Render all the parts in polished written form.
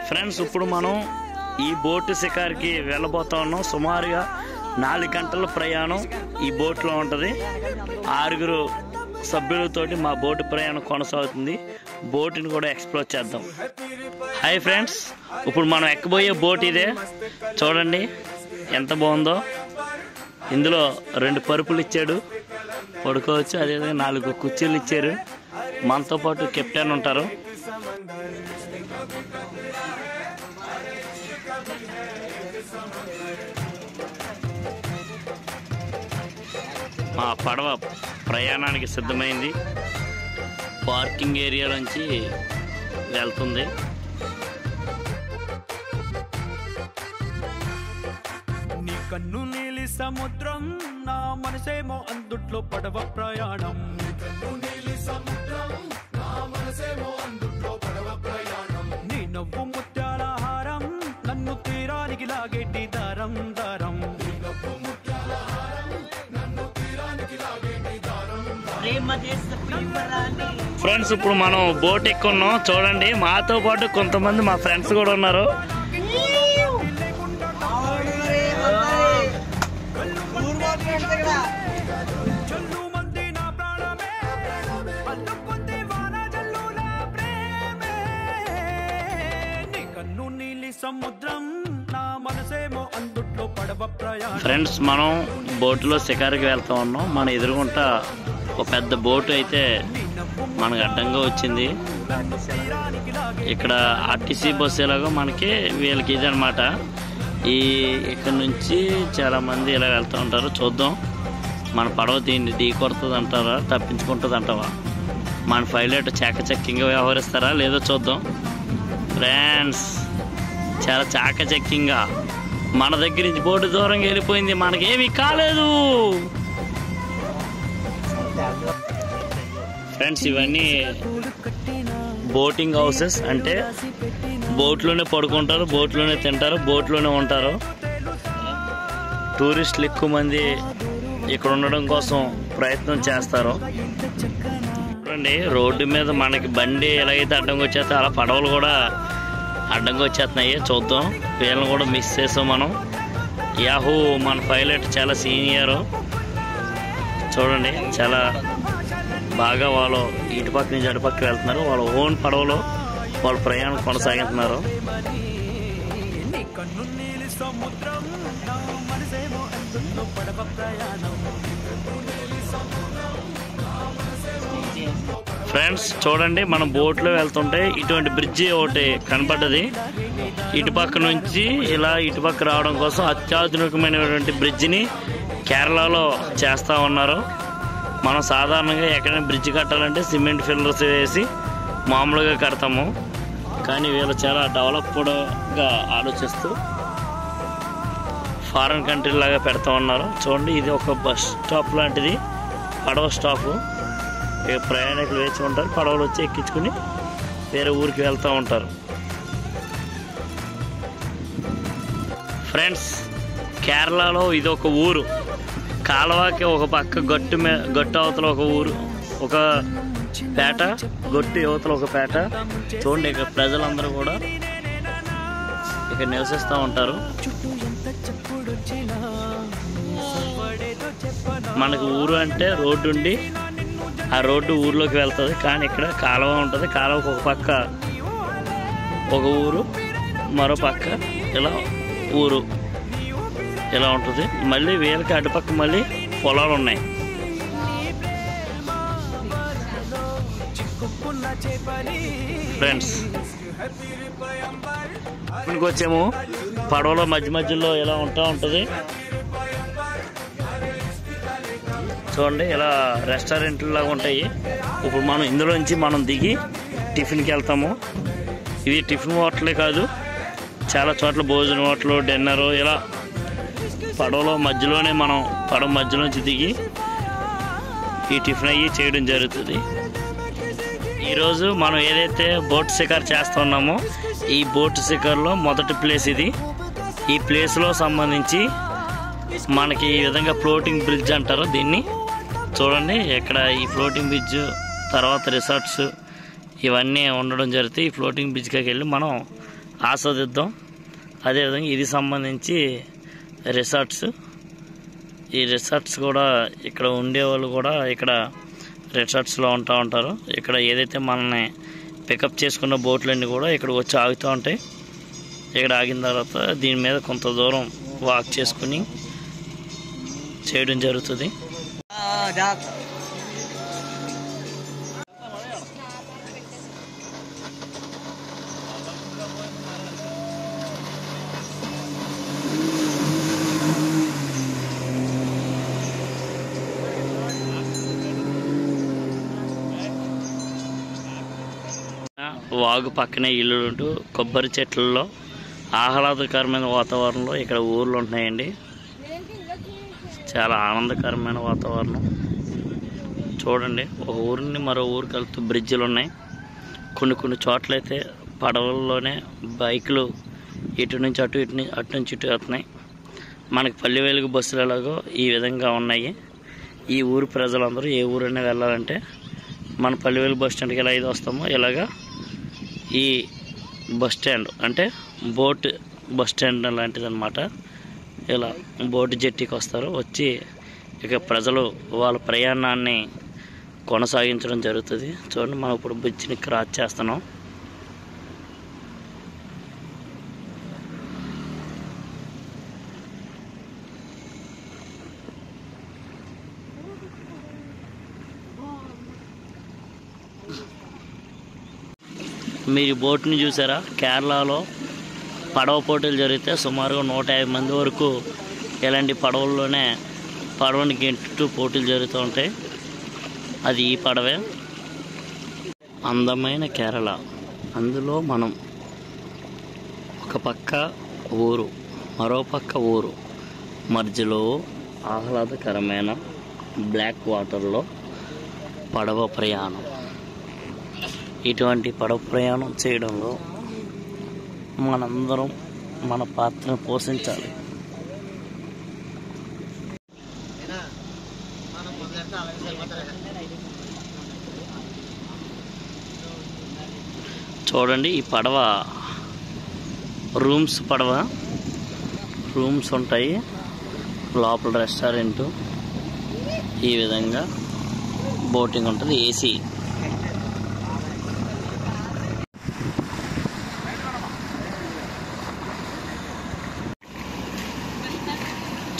Friends, ఇప్పుడు మనం ఈ బోటు షికార్కి వెళ్ళబోతా ఉన్నాం. సుమారుగా 4 గంటల ప్రయాణం ఈ బోట్లో ఉంటుంది. 6 సభ్యులతోటి మా బోటు ప్రయాణం కొనసాగుతుంది. బోటుని కూడా ఎక్స్ప్లోర్ చేద్దాం. హాయ్ ఫ్రెండ్స్, ఇప్పుడు మనం ఎక్కబోయే బోట్ ఇదే. చూడండి ఎంత బాగుందో. ఇందులో 2 పరుపులు ఇచ్చాడు, పడుకోవచ్చు. అదేవిధంగా 4 కుర్చీలు ఇచ్చారు. మనతో పాటు కెప్టెన్ ఉంటారు. మా పడవ ప్రయాణానికి సిద్ధమైంది. పార్కింగ్ ఏరియా నుంచి వెళ్తుంది. నీ కన్ను నీలి సముద్రం, నా మనసేమో అందుట్లో పడవ ప్రయాణం. నీ నవ్వు ముత్యాల హారం, నన్ను తీరానికి లాగేటి దారం దారం. ఫ్రెండ్స్, ఇప్పుడు మనం బోట్ ఎక్కున్నాం. చూడండి, మాతో పాటు కొంతమంది మా ఫ్రెండ్స్ కూడా ఉన్నారు. ఫ్రెండ్స్, మనం బోటులో షికారుకి వెళ్తా ఉన్నాం. మన ఎదురుగుంటా ఒక పెద్ద బోటు అయితే మనకు అడ్డంగా వచ్చింది. ఇక్కడ ఆర్టీసీ బస్సు ఎలాగో మనకి వీళ్ళకి ఇది అనమాట. ఇక్కడ నుంచి చాలా మంది ఇలా వెళ్తూ ఉంటారు. చూద్దాం మన పడవ దీన్ని ఢీ కొడుతుంది అంటారా, తప్పించుకుంటుంది అంటావా? మన పైలట్ చాకచక్యంగా వ్యవహరిస్తారా లేదో చూద్దాం. ఫ్రెండ్స్, చాలా చాకచక్యంగా మన దగ్గర నుంచి బోటు దూరంగా వెళ్ళిపోయింది. మనకేమీ కాలేదు. ఫ్రెండ్స్, ఇవన్నీ బోటింగ్ హౌసెస్. అంటే బోట్లోనే పడుకుంటారు, బోట్లోనే తింటారు, బోట్లోనే ఉంటారు. టూరిస్టులు ఎక్కువ మంది ఇక్కడ ఉండడం కోసం ప్రయత్నం చేస్తారు. చూడండి, రోడ్డు మీద మనకి బండి ఎలాగైతే అడ్డంగా వచ్చేస్తే అలా పడవలు కూడా అడ్డంగా వచ్చేస్తున్నాయి. చూద్దాం, వీళ్ళని కూడా మిస్ చేసాం మనం. యాహూ, మన పైలట్ చాలా సీనియరు. చూడండి, చాలా బాగా వాళ్ళు ఇటుపక్క నుంచి అటుపక్క వెళ్తున్నారు. వాళ్ళ ఓన్ పడవలో వాళ్ళ ప్రయాణం కొనసాగుతున్నారు. ఫ్రెండ్స్, చూడండి, మనం బోట్లో వెళ్తుంటే ఇటువంటి బ్రిడ్జి ఒకటి కనపడ్డది. ఇటుపక్క నుంచి ఇలా ఇటుపక్క రావడం కోసం అత్యాధునికమైనటువంటి బ్రిడ్జిని కేరళలో చేస్తూ ఉన్నారు. మనం సాధారణంగా ఎక్కడైనా బ్రిడ్జ్ కట్టాలంటే సిమెంట్ ఫిల్లర్స్ వేసి మామూలుగా కడతాము. కానీ వీళ్ళు చాలా డెవలప్డ్గా ఆలోచిస్తూ ఫారెన్ కంట్రీ లాగా పెడతా ఉన్నారు. చూడండి, ఇది ఒక బస్ స్టాప్ లాంటిది, పడవ స్టాపు. ఇక ప్రయాణికులు వేచి ఉంటారు. పడవలు వచ్చి ఎక్కించుకుని వేరే ఊరికి వెళ్తూ ఉంటారు. ఫ్రెండ్స్, కేరళలో ఇది ఒక ఊరు. కాలువకి ఒక పక్క గట్టు అవతల ఒక ఊరు, ఒక పేట, గట్టు యువతల ఒక పేట. చూడండి, ఇక్కడ ప్రజలందరూ కూడా ఇక్కడ నివసిస్తూ ఉంటారు. మనకు ఊరు అంటే రోడ్డు ఉండి ఆ రోడ్డు ఊర్లోకి వెళ్తుంది. కానీ ఇక్కడ కాలువ ఉంటుంది. కాలువకు ఒక పక్క ఒక ఊరు, మరో పక్క ఇలా ఊరు ఇలా ఉంటుంది. మళ్ళీ వీళ్ళకి అటుపక్క మళ్ళీ పొలాలు ఉన్నాయి. ఫ్రెండ్స్, ఇక్కడికి వచ్చాము. పడవలో మధ్యలో ఇలా ఉంటుంది. చూడండి, ఇలా రెస్టారెంట్ లాగా ఉంటాయి. ఇప్పుడు మనం ఇందులోంచి మనం దిగి టిఫిన్కి వెళ్తాము. ఇది టిఫిన్ హోటలే కాదు, చాలా చోట్ల భోజనం హోటలు, డిన్నరు ఇలా పడవలో మధ్యలోనే మనం పడవ మధ్యలోంచి దిగి ఈ టిఫిన్ అయ్యి చేయడం జరుగుతుంది. ఈరోజు మనం ఏదైతే బోట్ షికార్ చేస్తున్నామో ఈ బోట్ షికార్లో మొదటి ప్లేస్ ఇది. ఈ ప్లేస్లో సంబంధించి మనకి ఈ విధంగా ఫ్లోటింగ్ బ్రిడ్జ్ అంటారు దీన్ని. చూడండి ఇక్కడ ఈ ఫ్లోటింగ్ బ్రిడ్జ్ తర్వాత రిసార్ట్స్ ఇవన్నీ ఉండడం జరుగుతాయి. ఈ ఫ్లోటింగ్ బ్రిడ్జ్కి వెళ్ళి మనం ఆస్వాదిద్దాం. అదేవిధంగా ఇది సంబంధించి రిసార్ట్స్. ఈ రిసార్ట్స్ కూడా ఇక్కడ ఉండేవాళ్ళు కూడా ఇక్కడ రిసార్ట్స్లో ఉంటూ ఉంటారు. ఇక్కడ ఏదైతే మనల్ని పికప్ చేసుకున్న బోట్లన్నీ కూడా ఇక్కడికి వచ్చి ఆగుతూ ఉంటాయి. ఇక్కడ ఆగిన తర్వాత దీని మీద కొంత దూరం వాక్ చేసుకుని చేయడం జరుగుతుంది. వాగు పక్కనే ఇల్లు ఉంటూ కొబ్బరి చెట్లలో ఆహ్లాదకరమైన వాతావరణంలో ఇక్కడ ఊర్లు ఉంటున్నాయండి. చాలా ఆనందకరమైన వాతావరణం. చూడండి ఒక ఊరిని మరో ఊరు కలుపుతూ బ్రిడ్జిలు ఉన్నాయి. కొన్ని చోట్ల అయితే పడవల్లోనే బైకులు ఇటు నుంచి అటు నుంచి ఇటు వెళ్తున్నాయి. మనకి పల్లె వెలుగు బస్సులు ఎలాగో ఈ విధంగా ఉన్నాయి. ఈ ఊరు ప్రజలందరూ ఏ ఊరైనా వెళ్ళాలంటే మన పల్లె వెలుగు బస్ స్టాండ్కి ఎలా ఇది వస్తామో ఇలాగా ఈ బస్ స్టాండ్ అంటే బోట్ బస్ స్టాండ్ లాంటిది అనమాట. ఇలా బోటు జెట్టీకి వస్తారు. వచ్చి ఇక ప్రజలు వాళ్ళ ప్రయాణాన్ని కొనసాగించడం జరుగుతుంది. చూడండి మనం ఇప్పుడు బ్రిడ్జిని క్రాస్ చేస్తున్నాం. మీరు బోట్ని చూసారా? కేరళలో పడవ పోటీలు జరిగితే సుమారుగా 150 మంది వరకు ఇలాంటి పడవని గెంటుతూ పోటీలు జరుగుతూ ఉంటాయి. అది ఈ పడవే. అందమైన కేరళ. అందులో మనం ఒక పక్క ఊరు మరో పక్క ఊరు మధ్యలో ఆహ్లాదకరమైన బ్లాక్ వాటర్లో పడవ ప్రయాణం. ఇటువంటి పడవ ప్రయాణం చేయడంలో మనందరం మన పాత్రను పోషించాలి. చూడండి ఈ పడవ రూమ్స్ ఉంటాయి. లోపల రెస్టారెంట్ ఈ విధంగా బోటింగ్ ఉంటుంది. ఏసీ.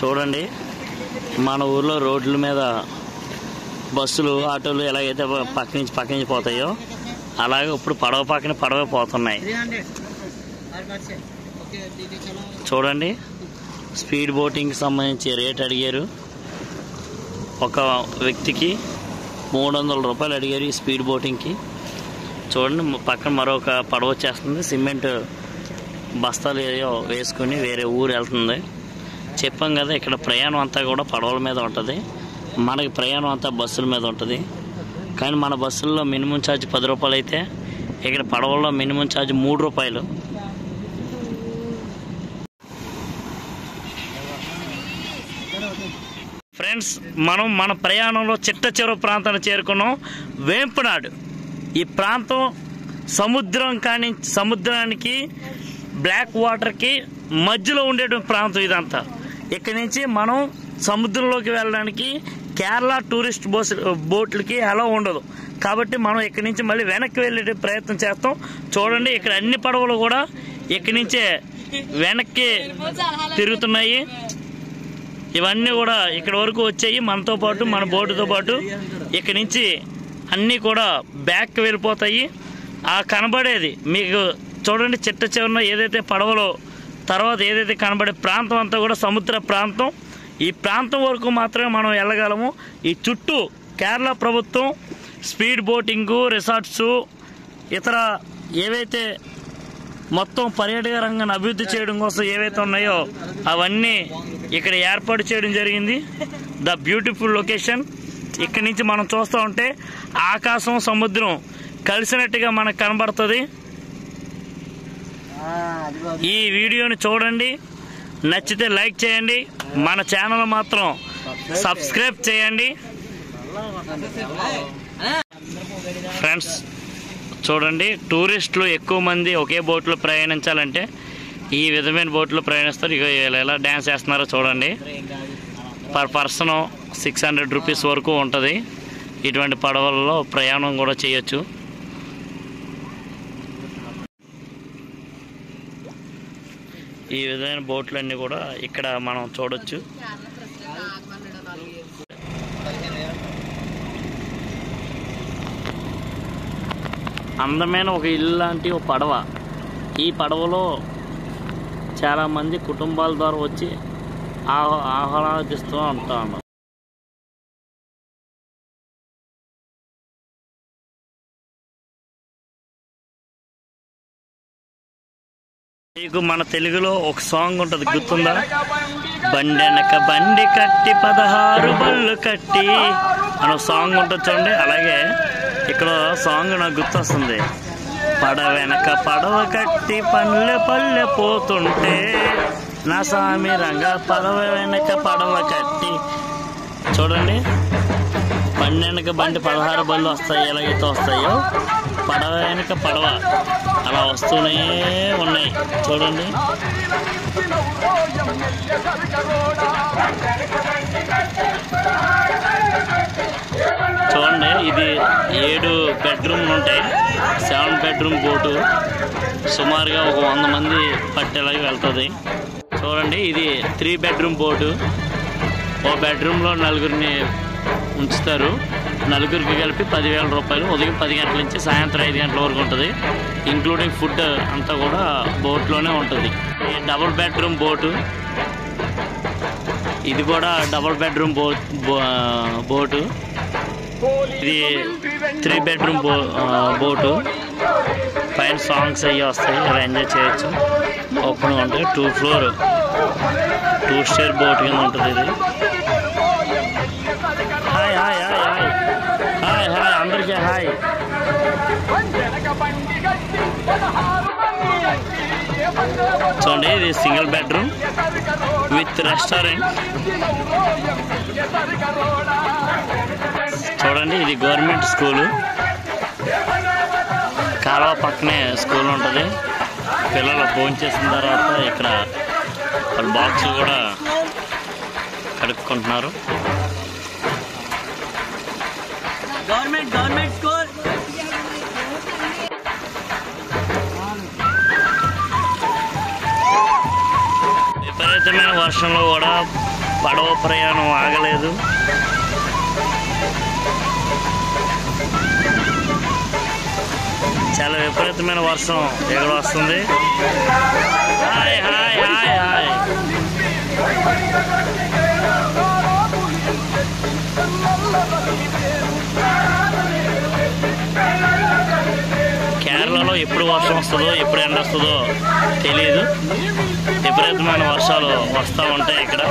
చూడండి మన ఊర్లో రోడ్ల మీద బస్సులు ఆటోలు ఎలాగైతే పక్క నుంచి పోతాయో అలాగే ఇప్పుడు పడవ పక్కన పడవ పోతున్నాయి. చూడండి స్పీడ్ బోటింగ్కి సంబంధించి రేట్ అడిగారు. ఒక వ్యక్తికి 300 రూపాయలు అడిగారు ఈ స్పీడ్ బోటింగ్కి. చూడండి పక్కన మరొక పడవ వచ్చేస్తుంది. సిమెంట్ బస్తాలు ఏదో వేసుకుని వేరే ఊరు వెళ్తుంది. చెప్పాం కదా ఇక్కడ ప్రయాణం అంతా కూడా పడవల మీద ఉంటుంది. మనకి ప్రయాణం అంతా బస్సుల మీద ఉంటుంది. కానీ మన బస్సుల్లో మినిమం ఛార్జ్ 10 రూపాయలు అయితే ఇక్కడ పడవల్లో మినిమం ఛార్జ్ 3 రూపాయలు. ఫ్రెండ్స్ మనం మన ప్రయాణంలో చిట్ట చివరి ప్రాంతాన్ని చేరుకున్నాం. వేంపునాడు. ఈ ప్రాంతం సముద్రానికి బ్లాక్ వాటర్కి మధ్యలో ఉండేటువంటి ప్రాంతం ఇదంతా. ఇక్కడి నుంచి మనం సముద్రంలోకి వెళ్ళడానికి కేరళ టూరిస్ట్ బోట్లకి అలా ఉండదు. కాబట్టి మనం ఇక్కడి నుంచి మళ్ళీ వెనక్కి వెళ్ళే ప్రయత్నం చేస్తాం. చూడండి ఇక్కడ అన్ని పడవలు కూడా ఇక్కడి నుంచే వెనక్కి తిరుగుతున్నాయి. ఇవన్నీ కూడా ఇక్కడ వరకు వచ్చాయి మనతో పాటు, మన బోటుతో పాటు. ఇక్కడి నుంచి అన్నీ కూడా బ్యాక్కి వెళ్ళిపోతాయి. ఆ కనబడేది మీకు చూడండి చిట్ట చివరన ఏదైతే పడవలో తర్వాత ఏదైతే కనబడే ప్రాంతం అంతా కూడా సముద్ర ప్రాంతం. ఈ ప్రాంతం వరకు మాత్రమే మనం వెళ్ళగలము. ఈ చుట్టూ కేరళ ప్రభుత్వం స్పీడ్ బోటింగు, రిసార్ట్స్, ఇతర ఏవైతే మొత్తం పర్యాటక రంగాన్ని అభివృద్ధి చేయడం కోసం ఏవైతే ఉన్నాయో అవన్నీ ఇక్కడ ఏర్పాటు చేయడం జరిగింది. The beautiful location. ఇక్కడి నుంచి మనం చూస్తూ ఉంటే ఆకాశం సముద్రం కలిసినట్టుగా మనకు కనబడుతుంది. ఈ వీడియోని చూడండి. నచ్చితే లైక్ చేయండి, మన ఛానల్ మాత్రం సబ్స్క్రైబ్ చేయండి ఫ్రెండ్స్. చూడండి, టూరిస్టులు ఎక్కువ మంది ఒకే బోట్లో ప్రయాణించాలంటే ఈ విధమైన బోట్లో ప్రయాణిస్తారు. ఇక ఎలా డ్యాన్స్ చేస్తున్నారో చూడండి. పర్ పర్సన్ 600 రూపీస్ వరకు ఉంటుంది. ఇటువంటి పడవల్లో ప్రయాణం కూడా చేయొచ్చు. ఈ విధమైన బోట్లన్నీ కూడా ఇక్కడ మనం చూడొచ్చు. అందమైన ఒక ఇల్లు లాంటి ఒక పడవ. ఈ పడవలో చాలామంది కుటుంబాల ద్వారా వచ్చి ఆహ్లాదిస్తూ ఉంటాము. మీకు మన తెలుగులో ఒక సాంగ్ ఉంటుంది, గుర్తుందా? బండెనక బండి కట్టి 16 బళ్ళు కట్టి అని ఒక సాంగ్ ఉంటుంది చూడండి. అలాగే ఇక్కడ సాంగ్ నాకు గుర్తొస్తుంది. పడవెనక పడవ కట్టి పల్లె పల్లె పోతుంటే నా సామి రంగా పడవ వెనక పడవ కట్టి. చూడండి, బండి వెనక బండి 16 బళ్ళు వస్తాయి, ఎలాగైతే వస్తాయో పడవ వెనక పడవ అలా వస్తూనే ఉన్నాయి. చూడండి, చూడండి ఇది 7 బెడ్రూమ్లు ఉంటాయి. 7 బెడ్రూమ్ బోటు సుమారుగా ఒక 100 మంది పట్టేలాగా వెళ్తుంది. చూడండి, ఇది 3 బెడ్రూమ్ బోటు. ఓ బెడ్రూమ్లో 4గురిని ఉంచుతారు. 4గురికి కలిపి 10,000 రూపాయలు. ఉదయం 10 గంటల నుంచి సాయంత్రం 5 గంటల వరకు ఉంటుంది. ఇంక్లూడింగ్ ఫుడ్ అంతా కూడా బోట్లోనే ఉంటుంది. ఈ డబుల్ బెడ్రూమ్ బోటు, ఇది కూడా డబుల్ బెడ్రూమ్ బోటు. ఇది 3 బెడ్రూమ్ బోటు. పైన సాంగ్స్ అవి వస్తాయి, అలా ఎంజాయ్ చేయొచ్చు. ఓపెన్గా ఉంటుంది. 2 ఫ్లోర్ 2 స్టేర్ బోట్ కింద ఉంటుంది ఇది. Hi hi hi hi hi hi అందరికీ హాయ్. చూడండి, ఇది సింగిల్ బెడ్రూమ్ విత్ రెస్టారెంట్. చూడండి, ఇది గవర్నమెంట్ స్కూలు. కాలువ పక్కనే స్కూల్ ఉంటుంది. పిల్లలు భోజనం చేసిన తర్వాత ఇక్కడ వాళ్ళ బాక్సులు కూడా కడుక్కుంటున్నారు. Government school. విపరీతమైన వర్షంలో కూడా పడవ ప్రయాణం ఆగలేదు. చాలా విపరీతమైన వర్షం ఎక్కడ వస్తుంది. Hi hi hi hi. కేరళలో ఎప్పుడు వర్షం వస్తుందో ఎప్పుడు ఎండ వస్తుందో తెలియదు. విపరీతమైన వర్షాలు వస్తూ ఉంటాయి ఇక్కడ.